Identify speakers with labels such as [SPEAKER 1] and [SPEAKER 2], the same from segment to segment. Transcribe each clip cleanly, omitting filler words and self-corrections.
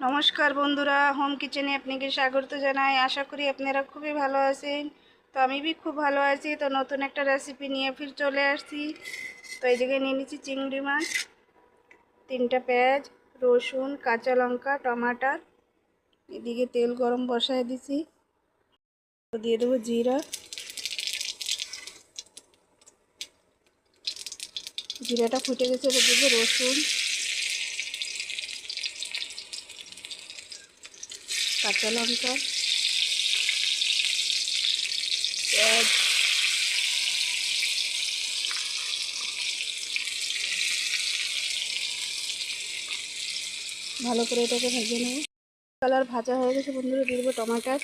[SPEAKER 1] নমস্কার বন্ধুরা, হোম কিচেনে আপনাকে স্বাগত জানাই। আশা করি আপনারা খুবই ভালো আছেন। তো আমি খুব ভালো আছি। তো নতুন একটা রেসিপি নিয়ে ফির চলে আসছি। তো এই জায়গায় নিয়ে নিচ্ছি চিংড়ি মাছ, 3টা পেঁয়াজ, রসুন, কাঁচা লঙ্কা, টমাটার। এদিকে তেল গরম বসায় দিছি। তো দিয়ে দেবো জিরা। জিরাটা ফুটে গেছে, এবার দেবো রসুন, কাঁচা লঙ্কা, পেঁয়াজ। ভালো করে এটাকে ভেজে নেব। কালার ভাজা হয়ে গেছে বন্ধুরা, দিয়ে দেবো টমাটার।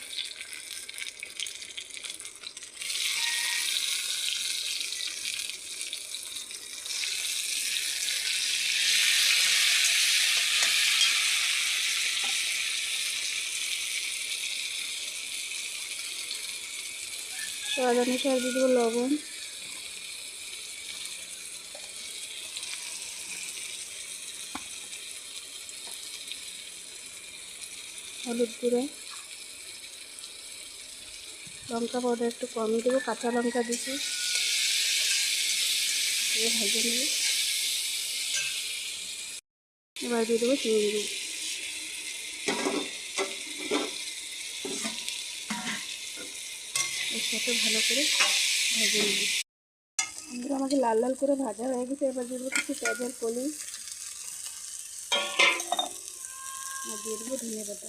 [SPEAKER 1] স্বাদ অনুসারে দিয়ে দেবো লবণ, হলুদ গুঁড়ো, লঙ্কা পাউডার একটু কমই দেবো, কাঁচা লঙ্কা দিচ্ছি। ভেজে নেব। এবার দিয়ে দেবো চিংড়ি। এর সাথে ভালো করে ভেজে নেব। আমাকে লাল লাল করে ভাজা হয়ে গেছে। এবার দিয়ে দেবো কিছু পেঁয়াজের কলি আর দিয়ে দেবো ধনে পাতা।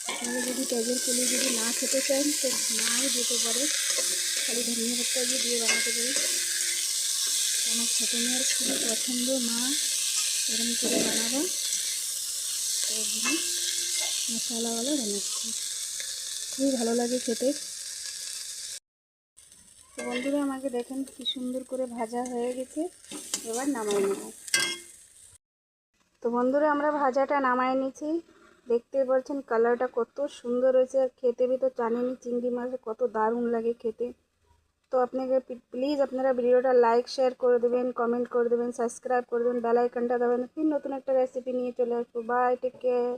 [SPEAKER 1] আপনারা যদি পেঁয়াজের কলি যদি না খেতে চান তো নাই দিতে পারে, খালি ধনিয়া পাতা দিয়ে বানাতে পারে। আমার ছোটো মেয়ের খুবই পছন্দ, মা এরকম করে বানাবো। তো মশলাওয়ালা বানাচ্ছি, খুবই ভালো লাগে খেতে। তো বন্ধুরা আমাকে দেখেন কি সুন্দর করে ভাজা হয়ে গেছে। এবার নামাই নেব। তো বন্ধুরা আমরা ভাজাটা নামাই নিয়েছি। দেখতে পাচ্ছেন কালারটা কত সুন্দর হয়েছে, আর খেতে তো জানেনই চিংড়ি মাছ কত দারুণ লাগে খেতে। তো আপনাকে প্লিজ আপনারা ভিডিওটা লাইক শেয়ার করে দেবেন, কমেন্ট করে দেবেন, সাবস্ক্রাইব করে দেবেন, বেল আইকনটা দেবেন। ফির নতুন একটা রেসিপি নিয়ে চলে আসবো। Bye, take care.